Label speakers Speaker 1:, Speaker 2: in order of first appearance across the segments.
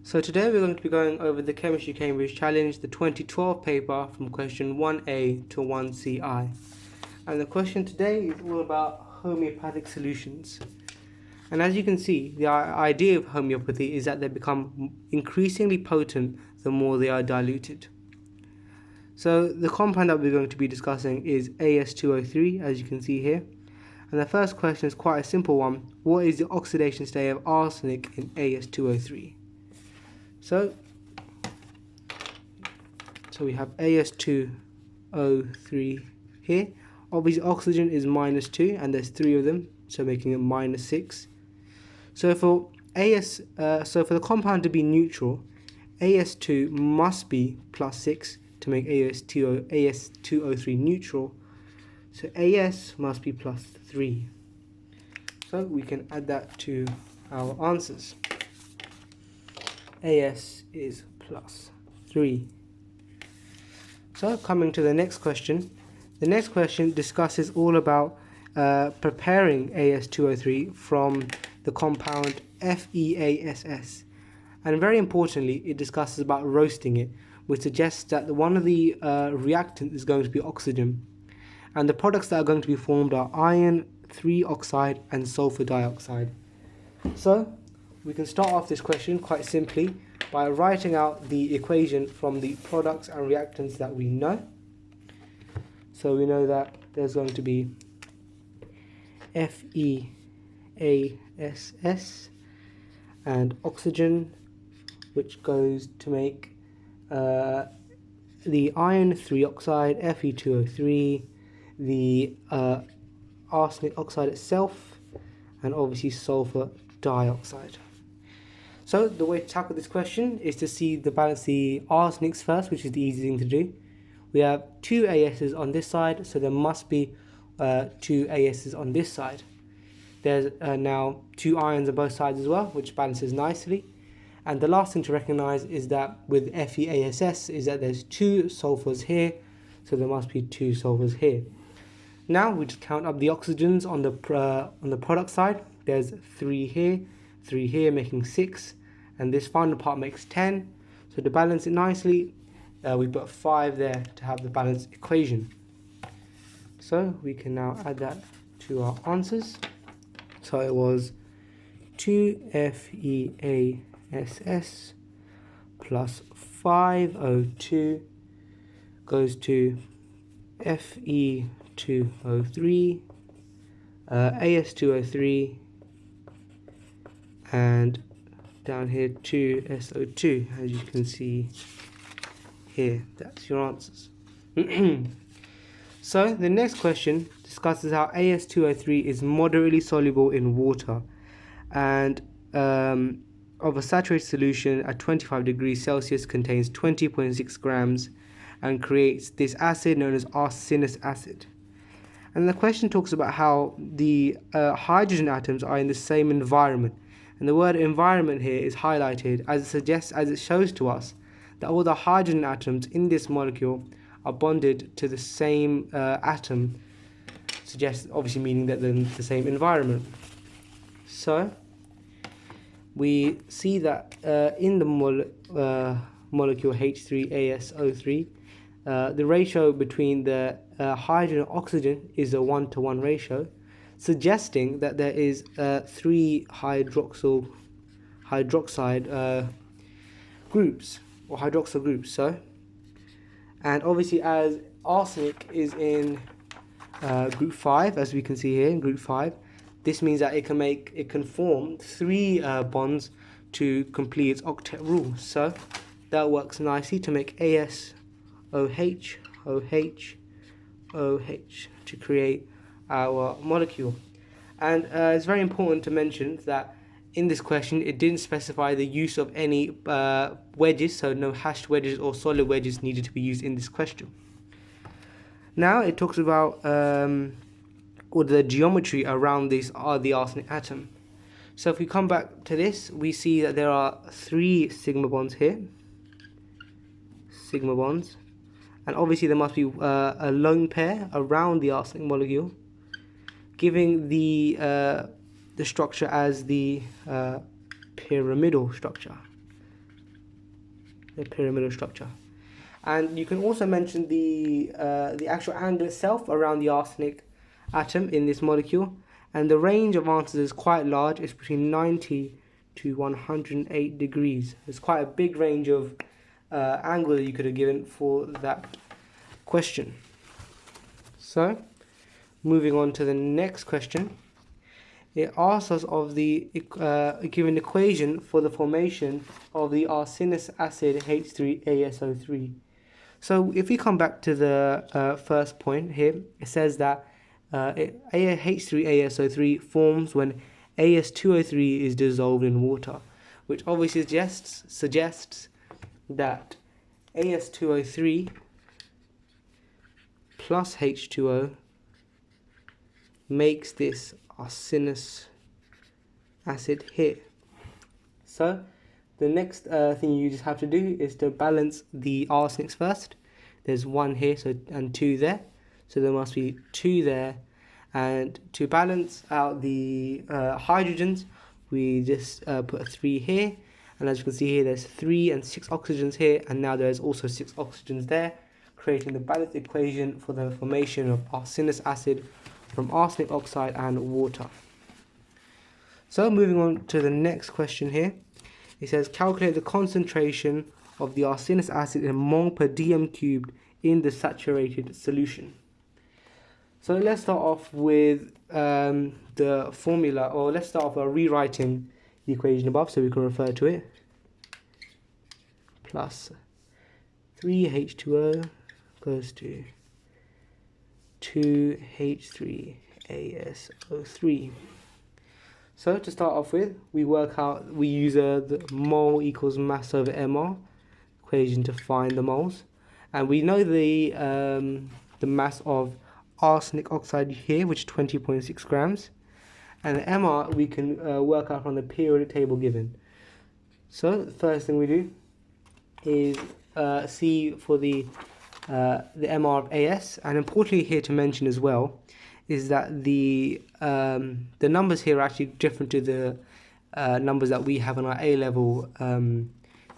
Speaker 1: So today we're going to be going over the Chemistry Cambridge Challenge, the 2012 paper from question 1A to 1CI. And the question today is all about homeopathic solutions. And as you can see, the idea of homeopathy is that they become increasingly potent the more they are diluted. So the compound that we're going to be discussing is As2O3, as you can see here. And the first question is quite a simple one. What is the oxidation state of arsenic in As2O3? So we have As2O3 here. Obviously oxygen is -2 and there's 3 of them, so making it -6. So for the compound to be neutral, As2 must be +6 to make As2O3 neutral. So As must be +3. So we can add that to our answers. As is +3. So coming to the next question. The next question discusses all about preparing As2O3 from the compound FeASS. And very importantly, it discusses about roasting it, which suggests that one of the reactants is going to be oxygen. And the products that are going to be formed are iron 3 oxide and sulfur dioxide. So we can start off this question quite simply by writing out the equation from the products and reactants that we know. So we know that there's going to be FeASS and oxygen, which goes to make the iron 3 oxide, Fe2O3, the arsenic oxide itself, and obviously sulfur dioxide. So the way to tackle this question is to balance the arsenics first, which is the easy thing to do. We have 2 AS's on this side, so there must be 2 AS's on this side. There's now 2 ions on both sides as well, which balances nicely. And the last thing to recognize is that with FeASS is that there's 2 sulfurs here, so there must be 2 sulfurs here. Now we just count up the oxygens on the product side. There's 3 here, 3 here, making 6, and this final part makes 10. So to balance it nicely, we put 5 there to have the balanced equation. So we can now add that to our answers. So it was 2 FeASS plus 5O2 goes to Fe2O3, As2O3, and down here 2SO2, as you can see here. That's your answers. So the next question discusses how As2O3 is moderately soluble in water and of a saturated solution at 25 degrees Celsius contains 20.6 grams and creates this acid known as arsenic acid. And the question talks about how the hydrogen atoms are in the same environment. And the word environment here is highlighted as it shows to us that all the hydrogen atoms in this molecule are bonded to the same atom, suggests obviously meaning that they're in the same environment. So we see that in the molecule H3ASO3, the ratio between the hydrogen and oxygen is a 1-to-1 ratio, suggesting that there is 3 hydroxide groups or hydroxyl groups. So, and obviously as arsenic is in group 5, as we can see here in group 5, this means that it can form 3 bonds to complete its octet rule. So that works nicely to make ASOH, OH, OH to create our molecule. And it's very important to mention that in this question it didn't specify the use of any wedges, so no hashed wedges or solid wedges needed to be used in this question. Now it talks about the geometry around the arsenic atom. So if we come back to this, we see that there are 3 sigma bonds here, sigma bonds, and obviously there must be a lone pair around the arsenic molecule, giving the structure as the pyramidal structure. a pyramidal structure. And you can also mention the actual angle itself around the arsenic atom in this molecule. And the range of answers is quite large. It's between 90 to 108 degrees. It's quite a big range of angle that you could have given for that question. So, moving on to the next question. It asks us of the given equation for the formation of the arsenic acid H3ASO3. So if we come back to the first point here, it says that H3ASO3 forms when As2O3 is dissolved in water, which obviously suggests that As2O3 plus H2O makes this arsenic acid here. So the next thing you just have to do is to balance the arsenics first. There's 1 here, and 2 there, so there must be 2 there. And to balance out the hydrogens, we just put a 3 here, and as you can see here, there's 3 and 6 oxygens here, and now there's also 6 oxygens there, creating the balanced equation for the formation of arsenic acid from arsenic oxide and water. So moving on to the next question here, it says calculate the concentration of the arsenic acid in mole per dm cubed in the saturated solution. So let's start off with the formula, or let's start off by rewriting the equation above so we can refer to it. Plus 3H2O goes to 2H3ASO3. So to start off with, we use the mole equals mass over mR equation to find the moles, and we know the mass of arsenic oxide here, which is 20.6 grams, and the mR we can work out from the periodic table given. So the first thing we do is see for the mR of AS, and importantly here to mention as well is that the numbers here are actually different to the numbers that we have on our A-level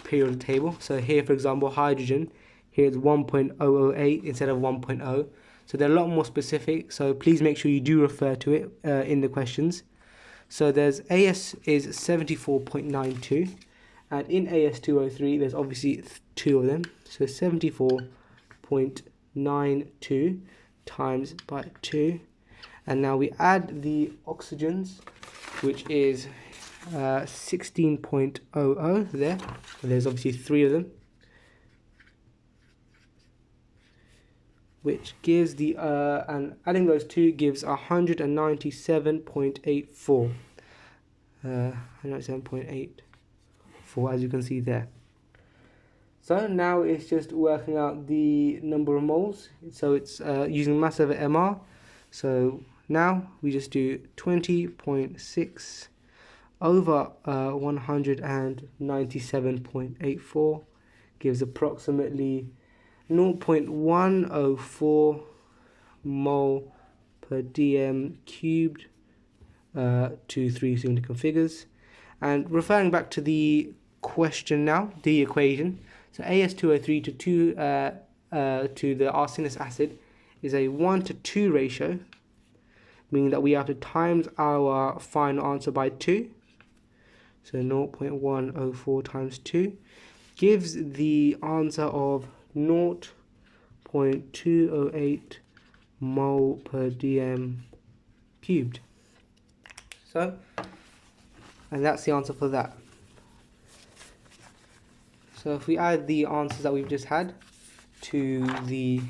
Speaker 1: periodic table. So here, for example, hydrogen, here it's 1.008 instead of 1.0. So they're a lot more specific, so please make sure you do refer to it in the questions. So there's AS is 74.92, and in As2O3 there's obviously 2 of them, so 74.92 times by 2, and now we add the oxygens, which is 16.00 there, and there's obviously 3 of them, which gives the and adding those 2 gives 197.84 197.84 as you can see there. So now it's just working out the number of moles, so it's using mass over mR. So now we just do 20.6 over 197.84 gives approximately 0.104 mole per dm cubed to 3 significant figures. And referring back to the question now, the equation, so As2O3 to the arsenic acid is a 1:2 ratio, meaning that we have to times our final answer by 2. So 0.104 times 2 gives the answer of 0.208 mole per dm cubed. So, and that's the answer for that. So if we add the answers that we've just had to the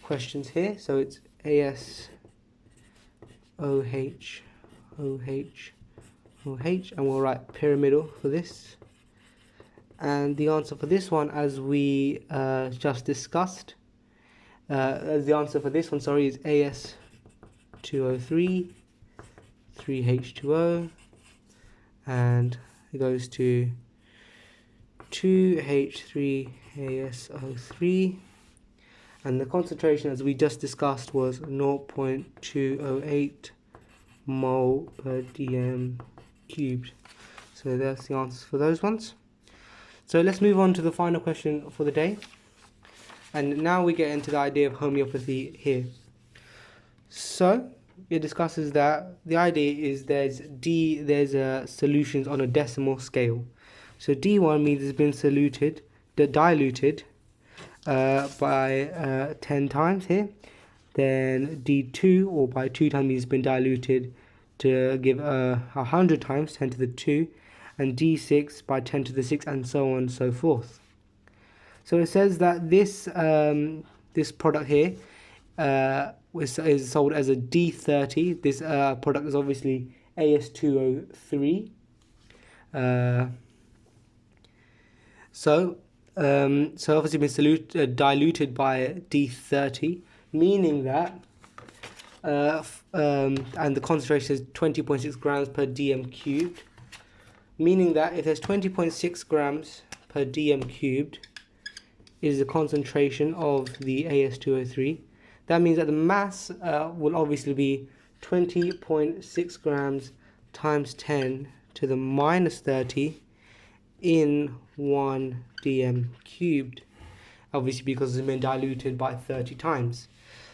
Speaker 1: questions here, so it's AS OH OH OH, and we'll write pyramidal for this. And the answer for this one, as we just discussed, the answer for this one, sorry, is As2O3, 3H2O, and it goes to 2H3ASO3, and the concentration, as we just discussed, was 0.208 mole per dm cubed. So that's the answers for those ones. So let's move on to the final question for the day. And now we get into the idea of homeopathy here. So it discusses that the idea is there's solutions on a decimal scale. So D1 means it's been diluted by 10 times here. Then D2, or by 2 times, means it's been diluted to give 100 times, 10 to the 2. And D6 by 10 to the 6, and so on and so forth. So it says that this product here is sold as a D30. This product is obviously AS203. So obviously been diluted by D30, meaning that and the concentration is 20.6 grams per dm cubed, meaning that if there's 20.6 grams per dm cubed is the concentration of the AS203, that means that the mass will obviously be 20.6 grams times 10 to the minus 30 in 1 dm cubed, obviously because it's been diluted by 30 times.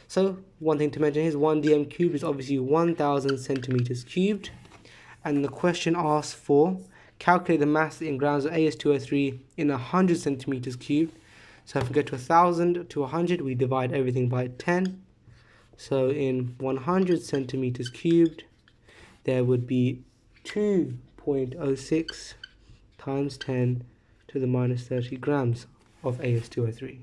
Speaker 1: So one thing to mention is 1 dm cubed is obviously 1000 centimeters cubed, and the question asks for calculate the mass in grams of AS203 in 100 centimeters cubed. So if we go to 1000 to 100, we divide everything by 10. So in 100 centimeters cubed, there would be 2.06 times 10 to the minus 30 grams of AS203.